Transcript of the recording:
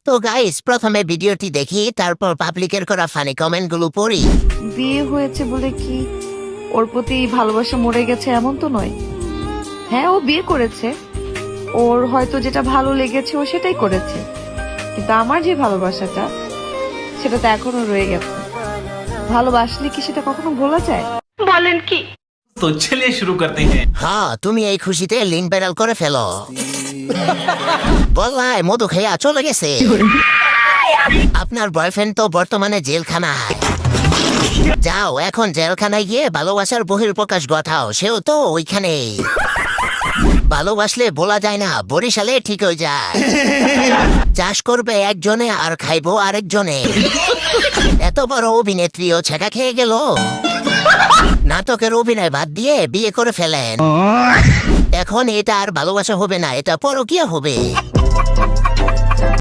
তো গাইস প্রথমে ভিডিওটি দেখি, তারপর পাবলিকের করা ফানি কমেন্ট গুলো পড়ি। বিয়ে হয়েছে বলে কি ওর প্রতি ভালোবাসা মরে গেছে এমন তো নয়। হ্যাঁ, ও বিয়ে করেছে, ওর হয়তো যেটা ভালো লেগেছে ও সেটাই করেছে, কিন্তু আমার যে ভালোবাসাটা সেটা তো এখনো রয়ে গেছে। ভালোবাসলে কি সেটা কখনো ভোলা যায়? বলেন কি? तो चलिए शुरू करते हैं। হ্যাঁ, তুমি এই খুশিতে লিঙ্ক ভাইরাল করে ফেলো। বললাই মধু খেয়া চলে গেছে। আপনার বয়ফ্রেন্ড তো বর্তমানে জেলখানায়। যাও এখন জেলখানায় গিয়ে ভালোবাসার বহিঃপ্রকাশ ঘটাও, সেও তো ওইখানে। ভালোবাসলে বলা যায় না, বরিশালে ঠিক হয়ে যায়। চাষ করবে একজনে আর খাইবো আরেকজনে। এত বড় অভিনেত্রীও ছেঁকা খেয়ে গেল। নাটকের অভিনয় বাদ দিয়ে বিয়ে করে ফেলেন। এখন এটা আর ভালোবাসা হবে না, এটা পরকীয়া হবে।